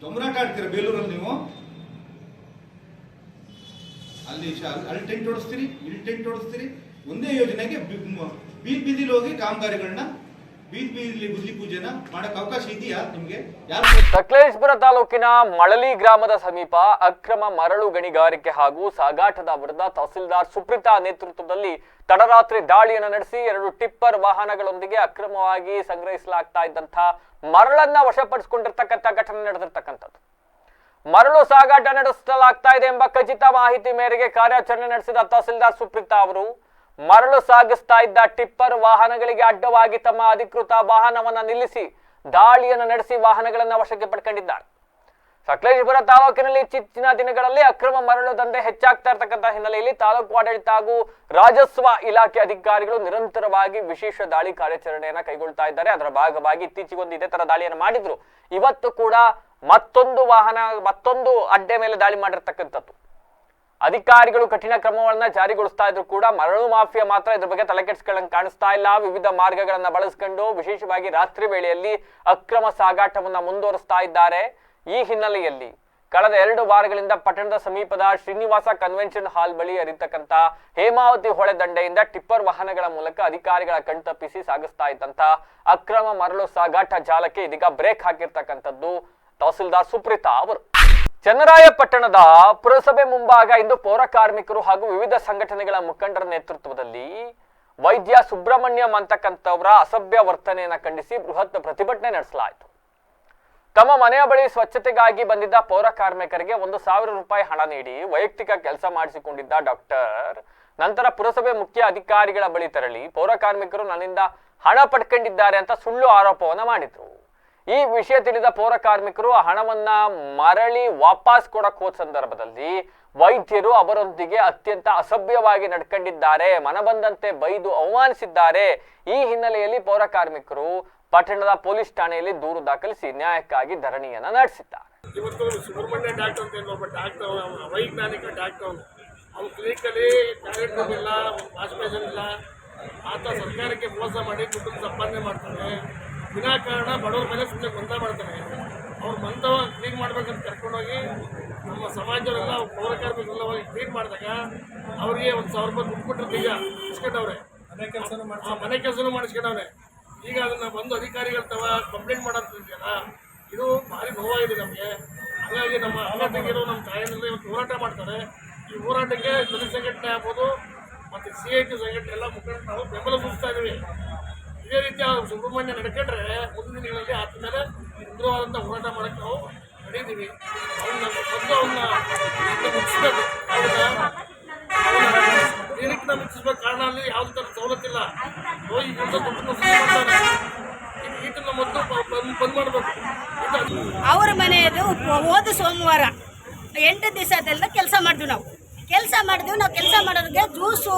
ತೊಂಬರಾಟ ಆಡ್ತೀರ ಬೇಲೂರಲ್ಲಿ ನೀವು. ಅಲ್ಲಿ ಟೆಂಟ್ ಓಡಿಸ್ತೀರಿ, ಇಲ್ಲಿ ಟೆಂಟ್ ಓಡಿಸ್ತೀರಿ. ಒಂದೇ ಯೋಜನೆಗೆ ಬೀದಿಲಿ ಹೋಗಿ ಕಾಮಗಾರಿಗಳನ್ನ ಬೀದಿಲಿ ಗುದ್ದಲಿ ಪೂಜೆನ ಮಾಡಕ್ ಅವಕಾಶ ಇದೆಯಾ ನಿಮ್ಗೆ? ಸಕಲೇಶಪುರ ತಾಲೂಕಿನ ಮಳಲಿ ಗ್ರಾಮದ ಸಮೀಪ ಅಕ್ರಮ ಮರಳು ಗಣಿಗಾರಿಕೆ ಹಾಗೂ ಸಾಗಾಟದ ವಿರುದ್ಧ ತಹಸೀಲ್ದಾರ್ ಸುಪ್ರೀತಾ ನೇತೃತ್ವದಲ್ಲಿ ತಡರಾತ್ರಿ ದಾಳಿಯನ್ನು ನಡೆಸಿ 2 ಟಿಪ್ಪರ್ ವಾಹನಗಳೊಂದಿಗೆ ಅಕ್ರಮವಾಗಿ ಸಂಗ್ರಹಿಸಲಾಗ್ತಾ ಇದ್ದಂತಹ ಮರಳನ್ನ ವಶಪಡಿಸಿಕೊಂಡಿರ್ತಕ್ಕಂಥ ಘಟನೆ ನಡೆದಿರ್ತಕ್ಕಂಥದ್ದು. ಮರಳು ಸಾಗಾಟ ನಡೆಸಲಾಗ್ತಾ ಇದೆ ಎಂಬ ಖಚಿತ ಮಾಹಿತಿ ಮೇರೆಗೆ ಕಾರ್ಯಾಚರಣೆ ನಡೆಸಿದ ತಹಸೀಲ್ದಾರ್ ಸುಪ್ರೀತಾ ಅವರು ಮರಳು ಸಾಗಿಸ್ತಾ ಇದ್ದ ಟಿಪ್ಪರ್ ವಾಹನಗಳಿಗೆ ಅಡ್ಡವಾಗಿ ತಮ್ಮ ಅಧಿಕೃತ ವಾಹನವನ್ನ ನಿಲ್ಲಿಸಿ ದಾಳಿಯನ್ನು ನಡೆಸಿ ವಾಹನಗಳನ್ನ ವಶಕ್ಕೆ ಪಡ್ಕೊಂಡಿದ್ದಾರೆ. ಸಕಲೇಶಪುರ ತಾಲೂಕಿನಲ್ಲಿ ಇತ್ತೀಚಿನ ದಿನಗಳಲ್ಲಿ ಅಕ್ರಮ ಮರಳು ದಂಧೆ ಹೆಚ್ಚಾಗ್ತಾ ಇರತಕ್ಕಂಥ ಹಿನ್ನೆಲೆಯಲ್ಲಿ ತಾಲೂಕು ಆಡಳಿತ ಹಾಗೂ ರಾಜಸ್ವ ಇಲಾಖೆ ಅಧಿಕಾರಿಗಳು ನಿರಂತರವಾಗಿ ವಿಶೇಷ ದಾಳಿ ಕಾರ್ಯಾಚರಣೆಯನ್ನ ಕೈಗೊಳ್ತಾ ಇದ್ದಾರೆ. ಅದರ ಭಾಗವಾಗಿ ಇತ್ತೀಚೆಗೊಂದು ಇದೇ ತರ ದಾಳಿಯನ್ನು ಮಾಡಿದ್ರು. ಇವತ್ತು ಕೂಡ ಮತ್ತೊಂದು ಅಡ್ಡೆ ಮೇಲೆ ದಾಳಿ ಮಾಡಿರ್ತಕ್ಕಂಥದ್ದು. ಅಧಿಕಾರಿಗಳು ಕಠಿಣ ಕ್ರಮಗಳನ್ನ ಜಾರಿಗೊಳಿಸ್ತಾ ಇದ್ರು ಕೂಡ ಮರಳು ಮಾಫಿಯಾ ಮಾತ್ರ ಇದ್ರ ಬಗ್ಗೆ ತಲೆ ಕೆಡಿಸ್ಕೊಳ್ಳಂಗೆ ಕಾಣಿಸ್ತಾ ಇಲ್ಲ. ವಿವಿಧ ಮಾರ್ಗಗಳನ್ನ ಬಳಸಿಕೊಂಡು ವಿಶೇಷವಾಗಿ ರಾತ್ರಿ ವೇಳೆಯಲ್ಲಿ ಅಕ್ರಮ ಸಾಗಾಟವನ್ನ ಮುಂದುವರಿಸ್ತಾ ಇದ್ದಾರೆ. ಈ ಹಿನ್ನೆಲೆಯಲ್ಲಿ ಕಳೆದ 2 ವಾರಗಳಿಂದ ಪಟ್ಟಣದ ಸಮೀಪದ ಶ್ರೀನಿವಾಸ ಕನ್ವೆನ್ಷನ್ ಹಾಲ್ ಬಳಿ ಹರಿತಕ್ಕಂಥ ಹೇಮಾವತಿ ಹೊಳೆ ದಂಡೆಯಿಂದ ಟಿಪ್ಪರ್ ವಾಹನಗಳ ಮೂಲಕ ಅಧಿಕಾರಿಗಳ ಕಣ್ತಪ್ಪಿಸಿ ಸಾಗಿಸ್ತಾ ಇದ್ದಂತ ಅಕ್ರಮ ಮರಳು ಸಾಗಾಟ ಜಾಲಕ್ಕೆ ಇದೀಗ ಬ್ರೇಕ್ ಹಾಕಿರ್ತಕ್ಕಂಥದ್ದು ತಹಸೀಲ್ದಾರ್ ಸುಪ್ರೀತಾ ಅವರು. ಚನ್ನರಾಯಪಟ್ಟಣದ ಪುರಸಭೆ ಮುಂಭಾಗ ಇಂದು ಪೌರ ಕಾರ್ಮಿಕರು ಹಾಗೂ ವಿವಿಧ ಸಂಘಟನೆಗಳ ಮುಖಂಡರ ನೇತೃತ್ವದಲ್ಲಿ ವೈದ್ಯ ಸುಬ್ರಹ್ಮಣ್ಯಂ ಅಂತಕ್ಕಂಥವರ ಅಸಭ್ಯ ವರ್ತನೆಯನ್ನು ಖಂಡಿಸಿ ಬೃಹತ್ ಪ್ರತಿಭಟನೆ ನಡೆಸಲಾಯಿತು. ತಮ್ಮ ಮನೆಯ ಬಳಿ ಸ್ವಚ್ಛತೆಗಾಗಿ ಬಂದಿದ್ದ ಪೌರ ಕಾರ್ಮಿಕರಿಗೆ 1,000 ರೂಪಾಯಿ ಹಣ ನೀಡಿ ವೈಯಕ್ತಿಕ ಕೆಲಸ ಮಾಡಿಸಿಕೊಂಡಿದ್ದ ಡಾಕ್ಟರ್ ನಂತರ ಪುರಸಭೆ ಮುಖ್ಯ ಅಧಿಕಾರಿಗಳ ಬಳಿ ತೆರಳಿ ಪೌರ ಕಾರ್ಮಿಕರು ನನ್ನಿಂದ ಹಣ ಪಡ್ಕೊಂಡಿದ್ದಾರೆ ಅಂತ ಸುಳ್ಳು ಆರೋಪವನ್ನ ಮಾಡಿದ್ರು. ಈ ವಿಷಯ ತಿಳಿದ ಪೌರ ಕಾರ್ಮಿಕರು ಹಣವನ್ನ ಮರಳಿ ವಾಪಸ್ ಕೊಡಕ್ ಹೋದ ಸಂದರ್ಭದಲ್ಲಿ ವೈದ್ಯರು ಅವರೊಂದಿಗೆ ಅತ್ಯಂತ ಅಸಭ್ಯವಾಗಿ ನಡ್ಕೊಂಡಿದ್ದಾರೆ, ಮನಬಂದಂತೆ ಬೈದು ಅವಮಾನಿಸಿದ್ದಾರೆ. ಈ ಹಿನ್ನೆಲೆಯಲ್ಲಿ ಪೌರ ಕಾರ್ಮಿಕರು ಪಟ್ಟಣದ ಪೊಲೀಸ್ ಠಾಣೆಯಲ್ಲಿ ದೂರು ದಾಖಲಿಸಿ ನ್ಯಾಯಕ್ಕಾಗಿ ಧರಣಿಯನ್ನ ನಡೆಸಿದ್ದಾರೆ. ಇವತ್ತು ಸುಬ್ರಹ್ಮಣ್ಯ ಡಾಕ್ಟರ್ ಅಂತ ಒಬ್ಬ ಡಾಕ್ಟರ್, ಅವೈಜ್ಞಾನಿಕ ಡಾಕ್ಟರ್ ಅವ್ನು ಕ್ಲಿನಿಕಲ್ಲಿ ಟ್ಯಾಲೆಂಟ್ ಇಲ್ಲ, ವಾಚ್ಮೇಷನ್ ಇಲ್ಲ, ಆತ ಸರ್ಕಾರಕ್ಕೆ ಮೋಸ ಮಾಡಿ ದುಡ್ಡನ್ನು ಸಂಪಾದನೆ ಮಾಡ್ತಾನೆ. ವಿನಾಕಾರಣ ಬಡವರ ಮೇಲೆ ಸುಮ್ಮನೆ ಗೊಂದಲ ಮಾಡ್ತಾನೆ. ಅವ್ರು ಬಂದವ ಕ್ಲೀನ್ ಮಾಡ್ಬೇಕಂತ ಕರ್ಕೊಂಡೋಗಿ ನಮ್ಮ ಸಮಾಜದವರೆಲ್ಲ ಪೌರ ಕಾರ್ಮಿಕರೆಲ್ಲ ಹೋಗಿ ಕ್ಲೀನ್ ಮಾಡಿದಾಗ ಅವ್ರಿಗೆ 1,000 ರೂಪಾಯಿ ದುಡ್ಡು ಕೊಟ್ಟರು. ಈಗ ಇಸ್ಕೊಂಡವ್ರೆ, ಮನೆ ಕೆಲಸನೂ ಮಾಡಿಸ್ಕೊಂಡವ್ರೆ. ಈಗ ಅದನ್ನು ಬಂದು ಅಧಿಕಾರಿಗಳ ತವ ಕಂಪ್ಲೇಂಟ್ ಮಾಡೋಂತಿದೆಯಲ್ಲ, ಇದು ಭಾರಿ ನೋವಾಗಿದೆ ನಮಗೆ. ಹಾಗಾಗಿ ನಮ್ಮ ಅಣ್ಣ ತಂಗಿರು ನಮ್ಮ ತಾಯಿನಲ್ಲಿ ಇವತ್ತು ಹೋರಾಟ ಮಾಡ್ತಾರೆ. ಈ ಹೋರಾಟಕ್ಕೆ ದಲಿತ ಸಂಘಟನೆ ಆಗ್ಬೋದು ಮತ್ತು CIT ಸಂಘಟನೆ ಎಲ್ಲ ಮುಖಂಡರು ನಾವು ಬೆಂಬಲ ಸೂಚಿಸ್ತಾ ಇದ್ದೀವಿ. ಇದೇ ರೀತಿ ಸುಬ್ರಹ್ಮಣ್ಯ ನಡ್ಕೊಂಡ್ರೆ ಮುಂದಿನ ದಿನಗಳಲ್ಲಿ ಆತ ಮೇಲೆ ಉಗ್ರವಾದಂಥ ಹೋರಾಟ ಮಾಡೋಕ್ಕೆ ನಾವು ನಡೆಯಿದ್ದೀವಿ. ಅವನ್ನ ಮೊದಲು ಅವನ್ನ ಮುಗಿಸ್ಬೇಕು, ಕ್ಲಿನಿಕ್ನ ಮುಗಿಸ್ಬೇಕು. ಕಾರಣ ಅಲ್ಲಿ ಯಾವುದೇ ಥರ ಸವಲತ್ತಿಲ್ಲ. ಹೋಗಿ ಕೆಲಸ ದುಡ್ಡನ್ನು ಮಾಡ್ತಾರೆ. ಇದನ್ನ ಮೊದಲು ಬಂದ್ ಮಾಡಬೇಕು. ಅವ್ರ ಮನೆಯದು ಹೋದ ಸೋಮವಾರ 8 ದಿವಸದೆಲ್ಲ ಕೆಲಸ ಮಾಡಿದ್ವಿ. ನಾವು ಕೆಲಸ ಮಾಡೋದಕ್ಕೆ ಜ್ಯೂಸು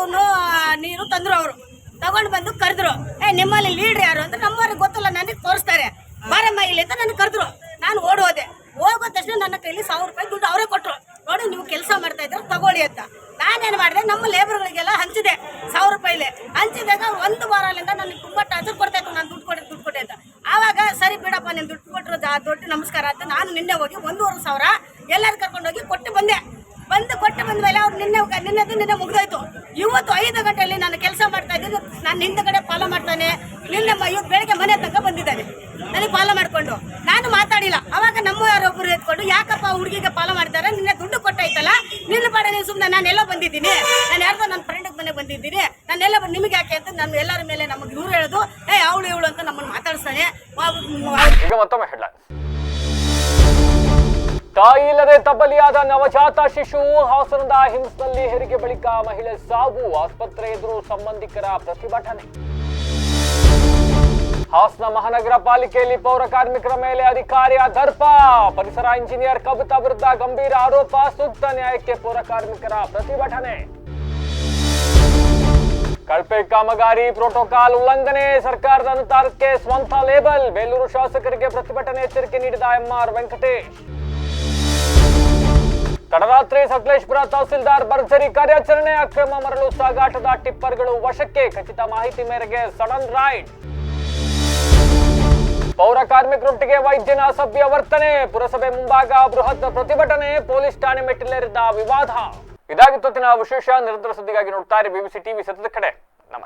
ನೀರು ತಂದರು. ಅವರು ತಗೊಂಡು ಬಂದು ಕರೆದ್ರು. ನಿಮ್ಮಲ್ಲಿ ಲೀಡ್ರ್ ಯಾರು ಅಂತ ನಮ್ಮವ್ರಿಗೆ ಗೊತ್ತಲ್ಲ, ನನಗೆ ತೋರಿಸ್ತಾರೆ. ಬಾರಮ್ಮ ಇಲ್ಲಿ ಅಂತ ನನಗೆ ಕರೆದ್ರು. ನಾನು ಓಡೋದೆ. ಹೋಗೋ ತಕ್ಷಣ ನನ್ನ ಕೈಲಿ 1,000 ರೂಪಾಯಿ ದುಡ್ಡು ಅವರೇ ಕೊಟ್ಟರು. ನೋಡಿ ನೀವು ಕೆಲಸ ಮಾಡ್ತಾ ಇದ್ರು ತಗೊಳ್ಳಿ ಅಂತ. ನಾನೇನು ಮಾಡಿದೆ, ನಮ್ಮ ಲೇಬರ್ಗಳಿಗೆಲ್ಲ ಹಂಚಿದೆ 1,000 ರೂಪಾಯಿಲೆ. ಹಂಚಿದಾಗ ಅವ್ರು 1 ವಾರದಿಂದ ನನಗೆ ತುಂಬ ಟಾರ್ಚರ್ ಕೊಡ್ತಾಯಿತ್ತು. ನಾನು ದುಡ್ಡು ಕೊಟ್ಟೆ ಅಂತ. ಆವಾಗ ಸರಿ ಬಿಡಪ್ಪ, ನೀನು ದುಡ್ಡು ಕೊಟ್ಟರು ದೊಡ್ಡ ನಮಸ್ಕಾರ ಅಂತ ನಾನು ನಿನ್ನೆ ಹೋಗಿ 1,500 ಎಲ್ಲರೂ ಕರ್ಕೊಂಡೋಗಿ ಕೊಟ್ಟು ಬಂದೆ. ಕೊಟ್ಟು ಬಂದ ಮೇಲೆ ಅವ್ರು ನಿನ್ನೆ ಮುಗಿದೋಯ್ತು. ಇವತ್ತು 5 ಗಂಟೆಯಲ್ಲಿ ನಾನು ಕೆಲಸ ಮಾಡ್ತಾ ಇದ್ದೀನಿ. ನಾನು ಹಿಂದಗಡೆ ಫಾಲೋ ಮಾಡ್ತಾನೆ. ಇವತ್ತು ಬೆಳಗ್ಗೆ ಮನೆ ತನಕ ಬಂದಿದ್ದಾನೆ ನನಗೆ ಫಾಲೋ ಮಾಡಿಕೊಂಡು. ನಾನು ಮಾತಾಡಿಲ್ಲ. ಅವಾಗ ನಮ್ಮ ಯಾರೊಬ್ಬರು ಎತ್ಕೊಂಡು, ಯಾಕಪ್ಪ ಹುಡುಗಿಗೆ ಫಾಲೋ ಮಾಡ್ತಾರೆ, ನಿನ್ನೆ ದುಡ್ಡು ಕೊಟ್ಟಾಯ್ತಲ್ಲ, ನಿನ್ನ ಪಾಡ ನೀವು ಸುಮ್ಮನೆ, ನಾನೆಲ್ಲ ಬಂದಿದ್ದೀನಿ, ನಾನು ಯಾರ್ದೋ ನನ್ನ ಫ್ರೆಂಡಿಗೆ ಮನೆಗೆ ಬಂದಿದ್ದೀನಿ, ನಾನೆಲ್ಲ ನಿಮಗೆ ಯಾಕೆ ಅಂತ ನಾನು ಎಲ್ಲರ ಮೇಲೆ ನಮಗೆ ಇವ್ರು ಹೇಳೋದು, ಅವಳು ಇವಳು ಅಂತ ನಮ್ಮನ್ನು ಮಾತಾಡಿಸ್ತಾನೆ. ಈಗ ಮತ್ತೊಮ್ಮೆ ಹೆಡ್ಲೈನ್ಸ್. ತಾಯಿ ಇಲ್ಲದೆ ತಬ್ಬಲಿಯಾದ ನವಜಾತ ಶಿಶು. ಹಾಸನದ ಹಿಮ್ಸ್ನಲ್ಲಿ ಹೆರಿಗೆ ಬಳಿಕ ಮಹಿಳೆ ಸಾವು. ಆಸ್ಪತ್ರೆ ಎದುರು ಸಂಬಂಧಿಕರ ಪ್ರತಿಭಟನೆ. ಹಾಸನ ಮಹಾನಗರ ಪಾಲಿಕೆಯಲ್ಲಿ ಪೌರ ಕಾರ್ಮಿಕರ ಮೇಲೆ ಅಧಿಕಾರಿಯ ದರ್ಪ. ಪರಿಸರ ಇಂಜಿನಿಯರ್ ಕವಿತಾ ವಿರುದ್ಧ ಗಂಭೀರ ಆರೋಪ. ಸೂಕ್ತ ನ್ಯಾಯಕ್ಕೆ ಪೌರ ಕಾರ್ಮಿಕರ ಪ್ರತಿಭಟನೆ. ಕಳಪೆ ಕಾಮಗಾರಿ, ಪ್ರೋಟೋಕಾಲ್ ಉಲ್ಲಂಘನೆ, ಸರ್ಕಾರದ ಅನುದಾನಕ್ಕೆ ಸ್ವಂತ ಲೇಬಲ್. ಬೇಲೂರು ಶಾಸಕರಿಗೆ ಪ್ರತಿಭಟನೆ ಎಚ್ಚರಿಕೆ ನೀಡಿದ MR ವೆಂಕಟೇಶ್. ತಡರಾತ್ರಿ ಸಕಲೇಶಪುರ ತಹಸೀಲ್ದಾರ್ ಭರ್ಜರಿ ಕಾರ್ಯಾಚರಣೆ. ಅಕ್ರಮ ಮರಳು ಸಾಗಾಟದ ಟಿಪ್ಪರ್ಗಳು ವಶಕ್ಕೆ. ಖಚಿತ ಮಾಹಿತಿ ಮೇರೆಗೆ ಸಡನ್ ರೈಡ್. ಪೌರ ಕಾರ್ಮಿಕರೊಟ್ಟಿಗೆ ವೈದ್ಯನ ಅಸಭ್ಯ ವರ್ತನೆ. ಪುರಸಭೆ ಮುಂಭಾಗ ಬೃಹತ್ ಪ್ರತಿಭಟನೆ. ಪೊಲೀಸ್ ಠಾಣೆ ಮೆಟ್ಟಿಲೇರಿದ್ದ ವಿವಾದ. ಇದಾಗಿತ್ತು ವಿಶೇಷ. ನಿರಂತರ ಸುದ್ದಿಗಾಗಿ ನೋಡ್ತಾ ಇರಿ BBC TV. ಸತತ ಕಡೆ ನಮ್ಮ